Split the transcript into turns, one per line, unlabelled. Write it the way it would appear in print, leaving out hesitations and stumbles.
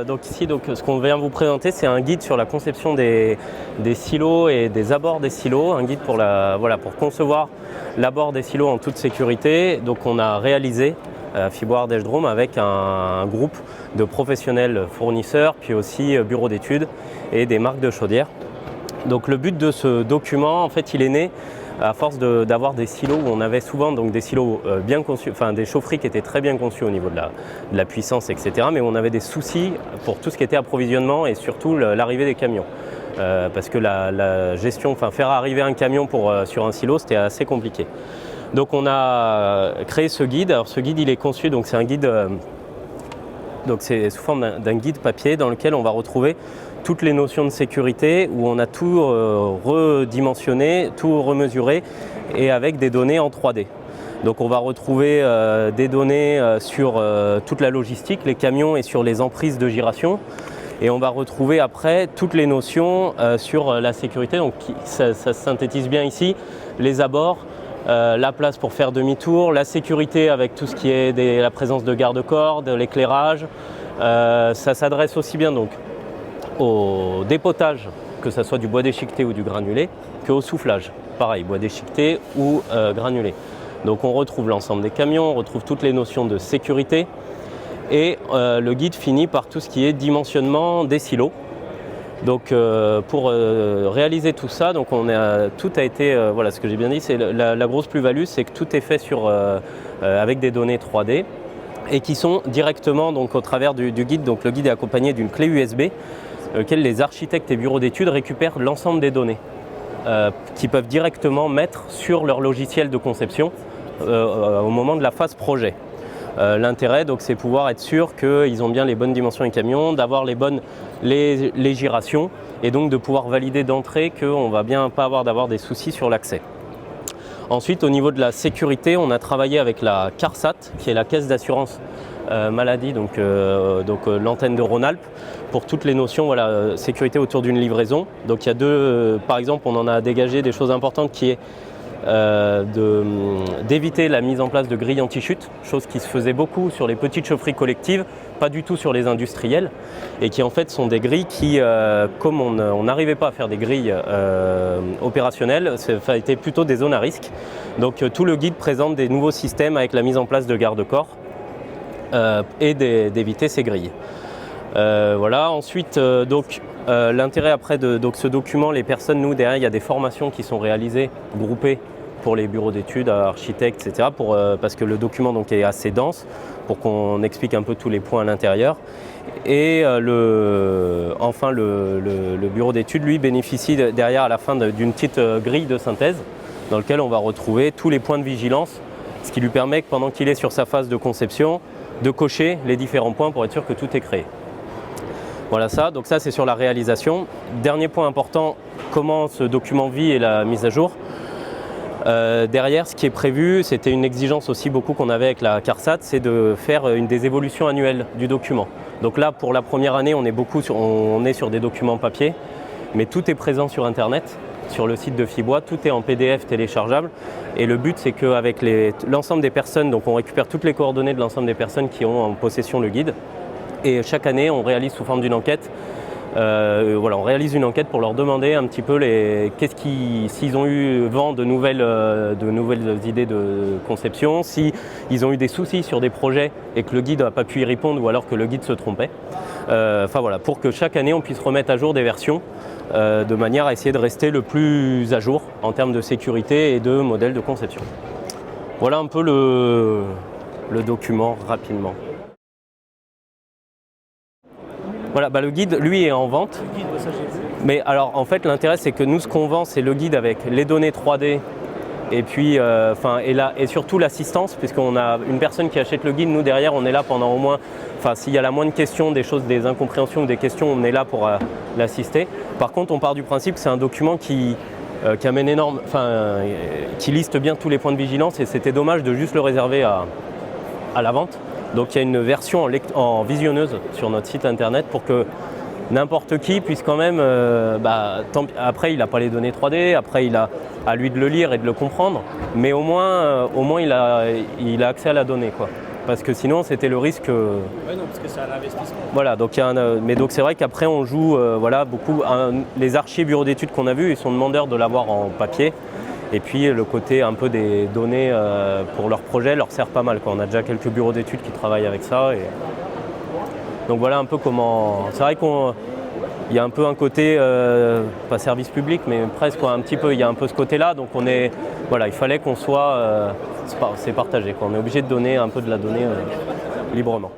Donc ici, ce qu'on vient vous présenter, c'est un guide sur la conception des silos et des abords des silos, un guide pour concevoir l'abord des silos en toute sécurité. Donc on a réalisé Fiboire d'Esjdrome avec un groupe de professionnels fournisseurs, puis aussi bureaux d'études et des marques de chaudières. Donc le but de ce document, en fait, il est né à force d'avoir des silos où on avait souvent donc, des silos bien conçus, enfin des chaufferies qui étaient très bien conçus au niveau de la puissance, etc. Mais on avait des soucis pour tout ce qui était approvisionnement et surtout l'arrivée des camions. Parce que la gestion, faire arriver un camion sur un silo, c'était assez compliqué. Donc on a créé ce guide. Alors ce guide, il est conçu, donc c'est un guide, donc c'est sous forme d'un guide papier dans lequel on va retrouver toutes les notions de sécurité, où on a tout redimensionné, tout remesuré et avec des données en 3D. Donc on va retrouver des données sur toute la logistique, les camions et sur les emprises de giration. Et on va retrouver après toutes les notions sur la sécurité. Donc ça se synthétise bien ici, les abords, la place pour faire demi-tour, la sécurité avec tout ce qui est la présence de garde-corps, de l'éclairage. Ça s'adresse aussi bien donc au dépotage, que ce soit du bois déchiqueté ou du granulé, qu'au soufflage. Pareil, bois déchiqueté ou granulé. Donc on retrouve l'ensemble des camions, on retrouve toutes les notions de sécurité et le guide finit par tout ce qui est dimensionnement des silos. Donc pour réaliser tout ça, donc tout a été, voilà ce que j'ai bien dit, c'est la grosse plus-value, c'est que tout est fait avec des données 3D et qui sont directement donc, au travers du guide. Donc le guide est accompagné d'une clé USB lequel les architectes et bureaux d'études récupèrent l'ensemble des données qu'ils peuvent directement mettre sur leur logiciel de conception au moment de la phase projet. L'intérêt, donc, c'est pouvoir être sûr qu'ils ont bien les bonnes dimensions des camions, d'avoir les girations et donc de pouvoir valider d'entrée qu'on ne va bien pas d'avoir des soucis sur l'accès. Ensuite, au niveau de la sécurité, on a travaillé avec la CARSAT, qui est la caisse d'assurance maladie, donc l'antenne de Rhône-Alpes, pour toutes les notions sécurité autour d'une livraison. Donc il y a par exemple, on en a dégagé des choses importantes qui est d'éviter la mise en place de grilles anti-chute, chose qui se faisait beaucoup sur les petites chaufferies collectives, pas du tout sur les industriels, et qui en fait sont des grilles qui, comme on n'arrivait pas à faire des grilles opérationnelles, ça a été plutôt des zones à risque. Donc tout le guide présente des nouveaux systèmes avec la mise en place de garde-corps et d'éviter ces grilles. Voilà. Ensuite, l'intérêt après de ce document, les personnes, nous derrière, il y a des formations qui sont réalisées, groupées pour les bureaux d'études, architectes, etc. Parce que le document donc, est assez dense, pour qu'on explique un peu tous les points à l'intérieur. Et enfin, le bureau d'études, lui, bénéficie derrière à la fin d'une petite grille de synthèse dans laquelle on va retrouver tous les points de vigilance, ce qui lui permet, pendant qu'il est sur sa phase de conception, de cocher les différents points pour être sûr que tout est créé. Voilà ça, donc ça c'est sur la réalisation. Dernier point important, comment ce document vit et la mise à jour. Derrière, ce qui est prévu, c'était une exigence aussi beaucoup qu'on avait avec la CARSAT, c'est de faire des évolutions annuelles du document. Donc là, pour la première année, on est sur des documents papier, mais tout est présent sur Internet, sur le site de Fibois, tout est en PDF téléchargeable. Et le but, c'est qu'avec l'ensemble des personnes, donc on récupère toutes les coordonnées de l'ensemble des personnes qui ont en possession le guide. Et chaque année, on réalise sous forme d'une enquête. On réalise une enquête pour leur demander un petit peu s'ils ont eu vent de nouvelles idées de conception, s'ils ont eu des soucis sur des projets et que le guide n'a pas pu y répondre ou alors que le guide se trompait. Pour que chaque année, on puisse remettre à jour des versions de manière à essayer de rester le plus à jour en termes de sécurité et de modèle de conception. Voilà un peu le document rapidement. Voilà, le guide, lui, est en vente.
Le guide, ça j'ai vu.
Mais alors, en fait, l'intérêt, c'est que nous, ce qu'on vend, c'est le guide avec les données 3D et puis, et surtout l'assistance, puisqu'on a une personne qui achète le guide. Nous, derrière, on est là pendant au moins, s'il y a la moindre question, des incompréhensions ou des questions, on est là pour l'assister. Par contre, on part du principe que c'est un document qui amène qui liste bien tous les points de vigilance et c'était dommage de juste le réserver à la vente. Donc il y a une version en visionneuse sur notre site internet pour que n'importe qui puisse quand même, après il n'a pas les données 3D, après il a à lui de le lire et de le comprendre, mais au moins il a accès à la donnée, quoi. parce que sinon c'était le risque.
Ouais, non, parce que c'est un investissement.
Voilà, donc mais donc c'est vrai qu'après on joue voilà, beaucoup. Les archives bureaux d'études qu'on a vus, ils sont demandeurs de l'avoir en papier. Et puis le côté un peu des données pour leur projet leur sert pas mal, quoi. On a déjà quelques bureaux d'études qui travaillent avec ça. Donc voilà un peu comment. C'est vrai qu'il y a un peu un côté, pas service public, mais presque quoi, un petit peu. Il y a un peu ce côté-là. Donc voilà, il fallait qu'on soit, c'est partagé, quoi. On est obligé de donner un peu de la donnée librement.